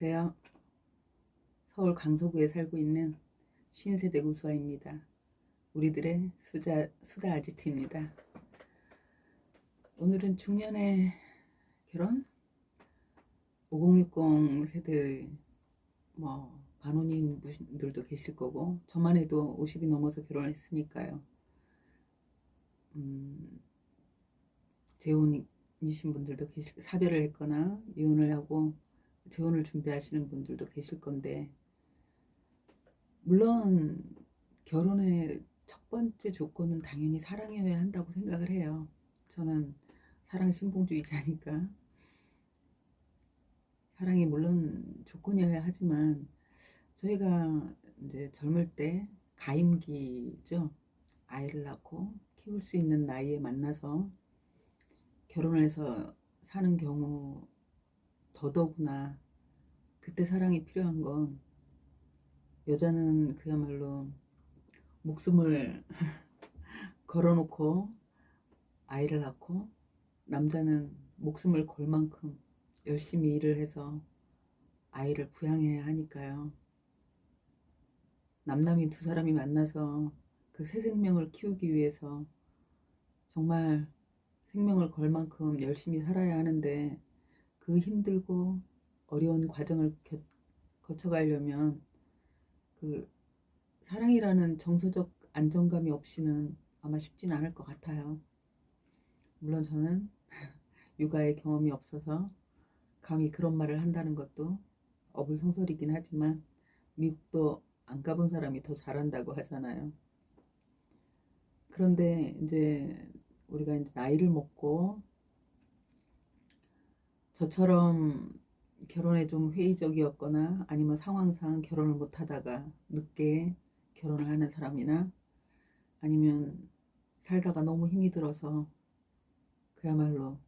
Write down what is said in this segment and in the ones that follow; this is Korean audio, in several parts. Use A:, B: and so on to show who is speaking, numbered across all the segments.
A: 안녕하세요. 서울 강서구에 살고 있는 50세대 구수아입니다. 우리들의 수다 아지트입니다. 오늘은 중년의 결혼? 5060 세대 반혼인 분들도 계실 거고 저만 해도 50이 넘어서 결혼했으니까요. 재혼이신 분들도 사별을 했거나 이혼을 하고 재혼을 준비하시는 분들도 계실 건데, 물론 결혼의 첫 번째 조건은 당연히 사랑이어야 한다고 생각을 해요. 저는 사랑 신봉주의자니까 사랑이 물론 조건이어야 하지만, 저희가 이제 젊을 때 가임기죠. 아이를 낳고 키울 수 있는 나이에 만나서 결혼을 해서 사는 경우, 더더구나 그때 사랑이 필요한 건, 여자는 그야말로 목숨을 걸어놓고 아이를 낳고, 남자는 목숨을 걸 만큼 열심히 일을 해서 아이를 부양해야 하니까요. 남남이 두 사람이 만나서 그 새 생명을 키우기 위해서 정말 생명을 걸 만큼 열심히 살아야 하는데, 그 힘들고 어려운 과정을 거쳐가려면 그 사랑이라는 정서적 안정감이 없이는 아마 쉽진 않을 것 같아요. 물론 저는 육아의 경험이 없어서 감히 그런 말을 한다는 것도 어불성설이긴 하지만, 미국도 안 가본 사람이 더 잘한다고 하잖아요. 그런데 이제 우리가 이제 나이를 먹고, 저처럼 결혼에 좀 회의적이었거나 아니면 상황상 결혼을 못 하다가 늦게 결혼을 하는 사람이나, 아니면 살다가 너무 힘이 들어서 그야말로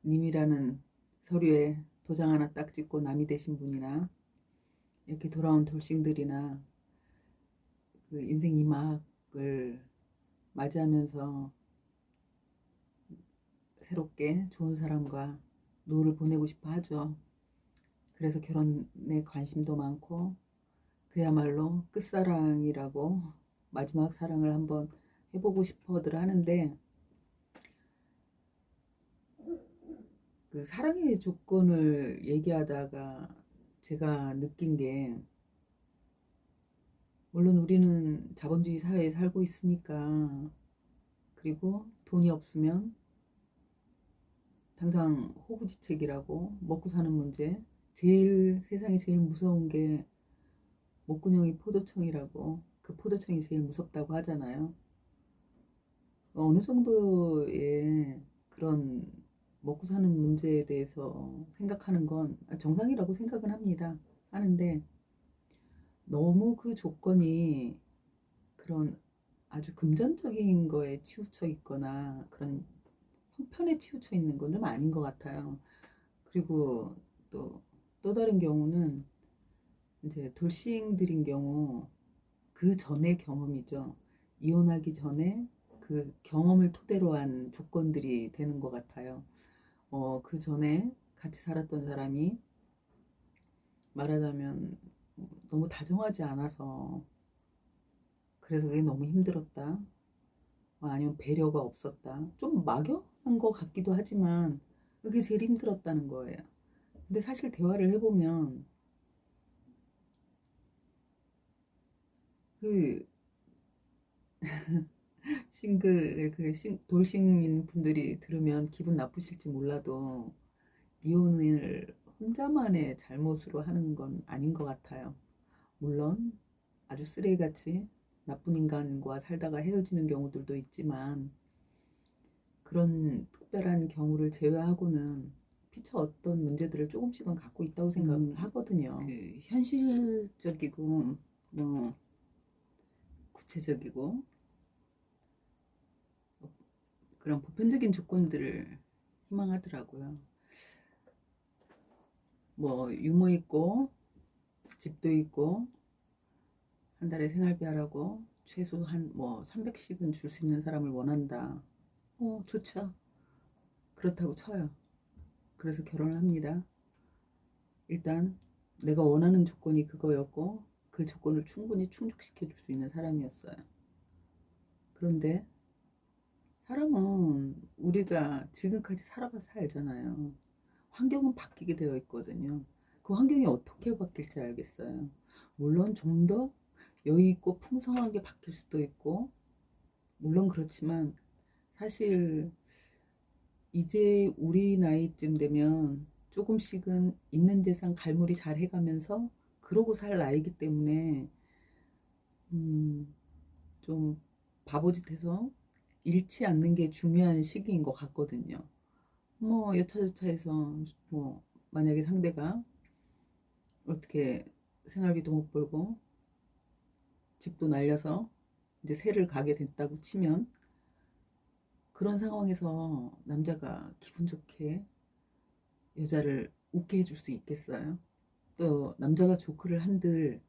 A: 님이라는 서류에 도장 하나 딱 찍고 남이 되신 분이나, 이렇게 돌아온 돌싱들이나, 그 인생 2막을 맞이하면서 새롭게 좋은 사람과 노후를 보내고 싶어 하죠. 그래서 결혼에 관심도 많고, 그야말로 끝사랑이라고 마지막 사랑을 한번 해보고 싶어들 하는데, 그 사랑의 조건을 얘기하다가 제가 느낀 게, 물론 우리는 자본주의 사회에 살고 있으니까, 그리고 돈이 없으면 당장 호구지책이라고 먹고 사는 문제, 세상에 제일 무서운 게 목구멍이 포도청이라고, 그 포도청이 제일 무섭다고 하잖아요. 어느 정도의 그런 먹고 사는 문제에 대해서 생각하는 건 정상이라고 생각은 합니다. 하는데, 너무 그 조건이 그런 아주 금전적인 거에 치우쳐 있거나 그런 형편에 치우쳐 있는 건 좀 아닌 것 같아요. 그리고 또 다른 경우는 이제 돌싱들인 경우, 그 전의 경험이죠. 이혼하기 전에 그 경험을 토대로 한 조건들이 되는 것 같아요. 그 전에 같이 살았던 사람이 말하자면 너무 다정하지 않아서 그래서 그게 너무 힘들었다. 아니면 배려가 없었다. 좀 막연한 것 같기도 하지만 그게 제일 힘들었다는 거예요. 근데 사실 대화를 해보면 그 돌싱인 분들이 들으면 기분 나쁘실지 몰라도, 이혼을 혼자만의 잘못으로 하는 건 아닌 것 같아요. 물론 아주 쓰레기같이 나쁜 인간과 살다가 헤어지는 경우들도 있지만, 그런 특별한 경우를 제외하고는 피차 어떤 문제들을 조금씩은 갖고 있다고 생각을 하거든요. 그 현실적이고 뭐 구체적이고 그런 보편적인 조건들을 희망하더라고요. 뭐 유머 있고 집도 있고 한 달에 생활비 하라고 최소 한 300씩은 줄 수 있는 사람을 원한다. 좋죠. 그렇다고 쳐요. 그래서 결혼을 합니다. 일단 내가 원하는 조건이 그거였고 그 조건을 충분히 충족시켜 줄 수 있는 사람이었어요. 그런데 사람은 우리가 지금까지 살아봐서 알잖아요. 환경은 바뀌게 되어 있거든요. 그 환경이 어떻게 바뀔지 알겠어요. 물론 좀 더 여유 있고 풍성하게 바뀔 수도 있고, 물론 그렇지만 사실 이제 우리 나이쯤 되면 조금씩은 있는 재산 갈무리 잘 해가면서 그러고 살 나이기 때문에 음, 좀 바보짓해서 잃지 않는 게 중요한 시기인 것 같거든요. 뭐 여차저차해서 뭐 만약에 상대가 어떻게 생활비도 못 벌고 집도 날려서 이제 새를 가게 됐다고 치면 그런 상황에서 남자가 기분 좋게 여자를 웃게 해줄 수 있겠어요? 또 남자가 조크를 한들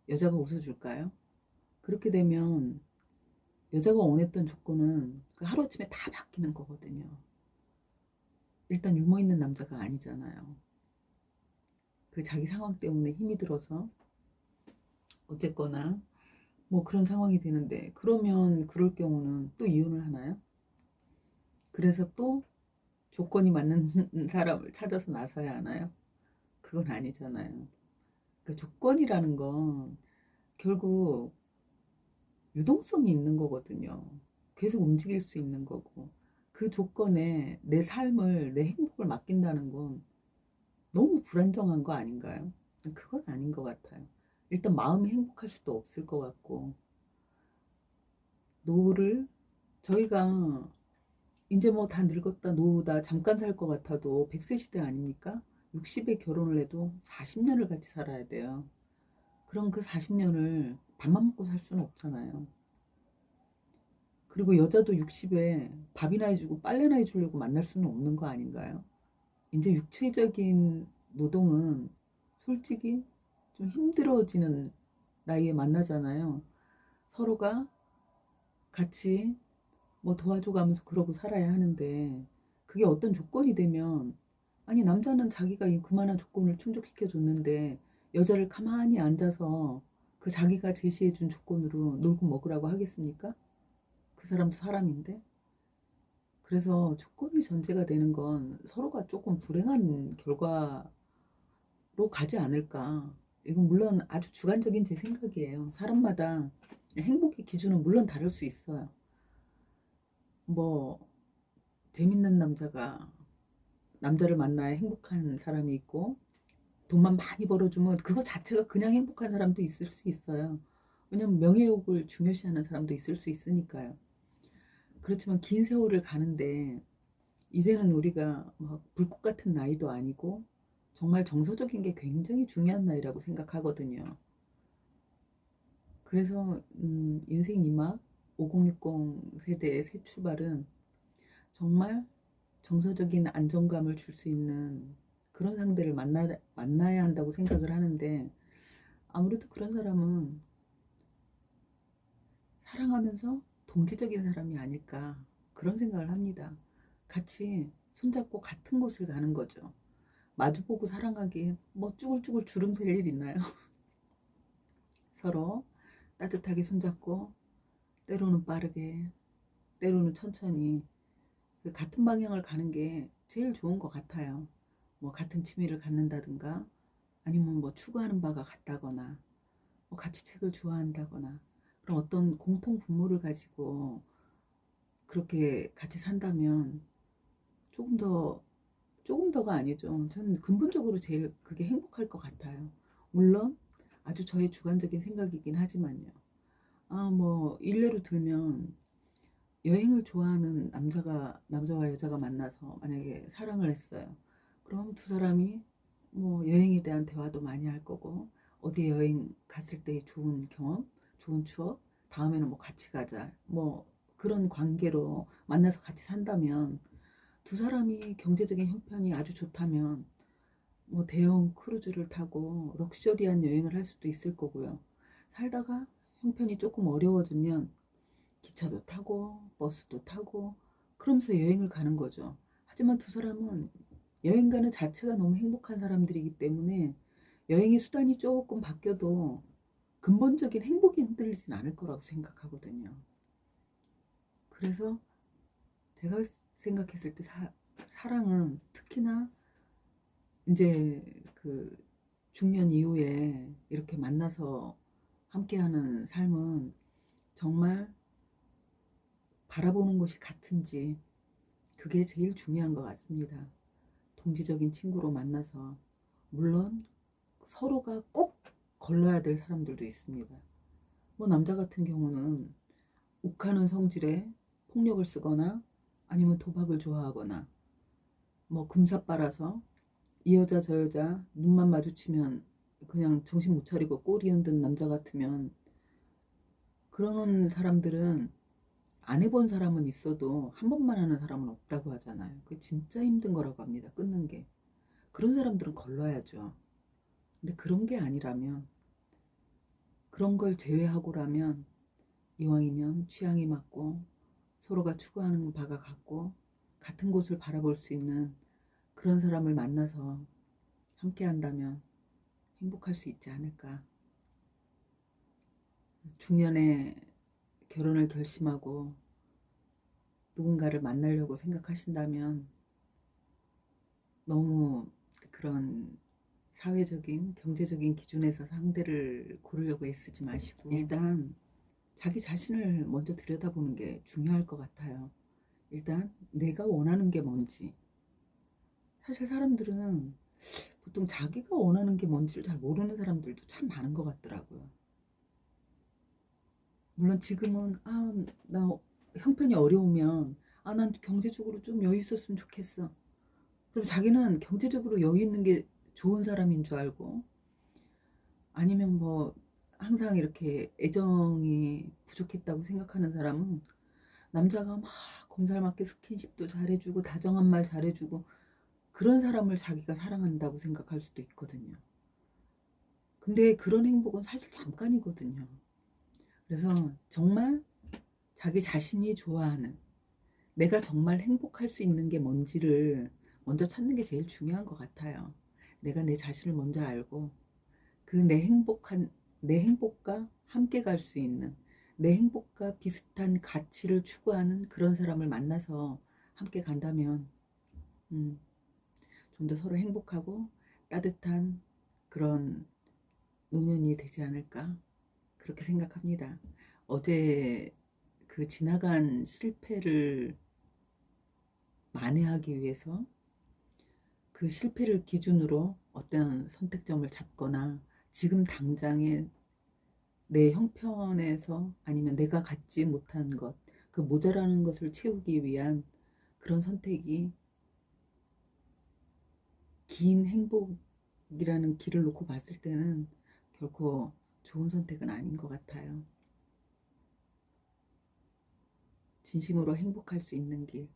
A: 여자가 웃어줄까요? 그렇게 되면 여자가 원했던 조건은 그 하루아침에 다 바뀌는 거거든요. 일단 유머 있는 남자가 아니잖아요. 그 자기 상황 때문에 힘이 들어서 어쨌거나 뭐 그런 상황이 되는데, 그러면 그럴 경우는 또 이혼을 하나요? 그래서 또 조건이 맞는 사람을 찾아서 나서야 하나요? 그건 아니잖아요. 그 조건이라는 건 결국 유동성이 있는 거거든요. 계속 움직일 수 있는 거고, 그 조건에 내 삶을, 내 행복을 맡긴다는 건 너무 불안정한 거 아닌가요? 그건 아닌 것 같아요. 일단 마음이 행복할 수도 없을 것 같고, 노후를 저희가 이제 뭐 다 늙었다 노후다 잠깐 살 것 같아도 100세 시대 아닙니까? 60에 결혼을 해도 40년을 같이 살아야 돼요. 그럼 그 40년을 밥만 먹고 살 수는 없잖아요. 그리고 여자도 60에 밥이나 해주고 빨래나 해주려고 만날 수는 없는 거 아닌가요? 이제 육체적인 노동은 솔직히 좀 힘들어지는 나이에 만나잖아요. 서로가 같이 뭐 도와줘가면서 그러고 살아야 하는데, 그게 어떤 조건이 되면, 아니 남자는 자기가 이 그만한 조건을 충족시켜 줬는데 여자를 가만히 앉아서 그 자기가 제시해준 조건으로 놀고 먹으라고 하겠습니까? 그 사람도 사람인데. 그래서 조건이 전제가 되는 건 서로가 조금 불행한 결과로 가지 않을까. 이건 물론 아주 주관적인 제 생각이에요. 사람마다 행복의 기준은 물론 다를 수 있어요. 뭐 재밌는 남자를 만나야 행복한 사람이 있고, 돈만 많이 벌어주면 그거 자체가 그냥 행복한 사람도 있을 수 있어요. 왜냐면 명예욕을 중요시하는 사람도 있을 수 있으니까요. 그렇지만 긴 세월을 가는데 이제는 우리가 막 불꽃 같은 나이도 아니고 정말 정서적인 게 굉장히 중요한 나이라고 생각하거든요. 그래서 인생 2막 5060 세대의 새 출발은 정말 정서적인 안정감을 줄 수 있는 그런 상대를 만나야 한다고 생각을 하는데, 아무래도 그런 사람은 사랑하면서 동지적인 사람이 아닐까, 그런 생각을 합니다. 같이 손잡고 같은 곳을 가는 거죠. 마주보고 사랑하기에 뭐 쭈글쭈글 주름 셀 일 있나요? 서로 따뜻하게 손잡고 때로는 빠르게 때로는 천천히 그 같은 방향을 가는 게 제일 좋은 것 같아요. 뭐 같은 취미를 갖는다든가 아니면 뭐 추구하는 바가 같다거나 뭐 같이 책을 좋아한다거나 그런 어떤 공통 분모를 가지고 그렇게 같이 산다면 조금 더 조금 더가 아니죠. 저는 근본적으로 제일 그게 행복할 것 같아요. 물론 아주 저의 주관적인 생각이긴 하지만요. 뭐 일례로 들면 여행을 좋아하는 남자와 여자가 만나서 만약에 사랑을 했어요. 그럼 두 사람이 뭐 여행에 대한 대화도 많이 할 거고, 어디 여행 갔을 때의 좋은 경험, 좋은 추억, 다음에는 뭐 같이 가자. 뭐 그런 관계로 만나서 같이 산다면, 두 사람이 경제적인 형편이 아주 좋다면 뭐 대형 크루즈를 타고 럭셔리한 여행을 할 수도 있을 거고요. 살다가 형편이 조금 어려워지면 기차도 타고 버스도 타고 그러면서 여행을 가는 거죠. 하지만 두 사람은 여행 가는 자체가 너무 행복한 사람들이기 때문에 여행의 수단이 조금 바뀌어도 근본적인 행복이 흔들리진 않을 거라고 생각하거든요. 그래서 제가 생각했을 때 사랑은 특히나 이제 그 중년 이후에 이렇게 만나서 함께하는 삶은 정말 바라보는 것이 같은지 그게 제일 중요한 것 같습니다. 동지적인 친구로 만나서 물론 서로가 꼭 걸러야 될 사람들도 있습니다. 뭐 남자 같은 경우는 욱하는 성질에 폭력을 쓰거나 아니면 도박을 좋아하거나 뭐 금사 빨아서 이 여자 저 여자 눈만 마주치면 그냥 정신 못 차리고 꼬리 흔든 남자 같으면 그런 사람들은 안 해본 사람은 있어도 한 번만 하는 사람은 없다고 하잖아요. 그게 진짜 힘든 거라고 합니다. 끊는 게. 그런 사람들은 걸러야죠. 근데 그런 게 아니라면 그런 걸 제외하고라면 이왕이면 취향이 맞고 서로가 추구하는 바가 같고 같은 곳을 바라볼 수 있는 그런 사람을 만나서 함께 한다면 행복할 수 있지 않을까. 중년에 결혼을 결심하고 누군가를 만나려고 생각하신다면 너무 그런 사회적인 경제적인 기준에서 상대를 고르려고 애쓰지 마시고 일단 자기 자신을 먼저 들여다보는 게 중요할 것 같아요. 일단 내가 원하는 게 뭔지. 사실 사람들은 보통 자기가 원하는 게 뭔지를 잘 모르는 사람들도 참 많은 것 같더라고요. 물론 지금은 나 형편이 어려우면 난 경제적으로 좀 여유 있었으면 좋겠어. 그럼 자기는 경제적으로 여유 있는 게 좋은 사람인 줄 알고 아니면 뭐 항상 이렇게 애정이 부족했다고 생각하는 사람은 남자가 막 곰살맞게 스킨십도 잘해주고 다정한 말 잘해주고 그런 사람을 자기가 사랑한다고 생각할 수도 있거든요. 근데 그런 행복은 사실 잠깐이거든요. 그래서 정말 자기 자신이 좋아하는 내가 정말 행복할 수 있는 게 뭔지를 먼저 찾는 게 제일 중요한 것 같아요. 내가 내 자신을 먼저 알고 그 내 행복과 함께 갈 수 있는 내 행복과 비슷한 가치를 추구하는 그런 사람을 만나서 함께 간다면 좀 더 서로 행복하고 따뜻한 그런 노년이 되지 않을까 그렇게 생각합니다. 어제 그 지나간 실패를 만회하기 위해서 그 실패를 기준으로 어떤 선택점을 잡거나 지금 당장의 내 형편에서 아니면 내가 갖지 못한 것, 그 모자라는 것을 채우기 위한 그런 선택이 긴 행복이라는 길을 놓고 봤을 때는 결코 좋은 선택은 아닌 것 같아요. 진심으로 행복할 수 있는 길,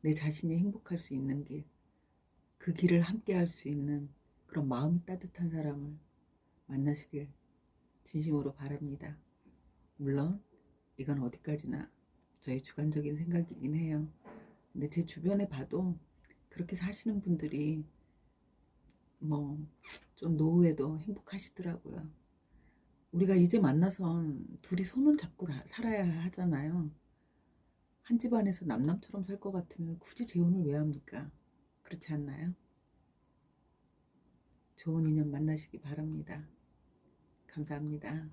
A: 내 자신이 행복할 수 있는 길, 그 길을 함께 할 수 있는 그런 마음이 따뜻한 사람을 만나시길 진심으로 바랍니다. 물론 이건 어디까지나 저의 주관적인 생각이긴 해요. 근데 제 주변에 봐도 그렇게 사시는 분들이 뭐 좀 노후에도 행복하시더라고요. 우리가 이제 만나선 둘이 손을 잡고 살아야 하잖아요. 한 집안에서 남남처럼 살 것 같으면 굳이 재혼을 왜 합니까? 그렇지 않나요? 좋은 인연 만나시기 바랍니다. 감사합니다.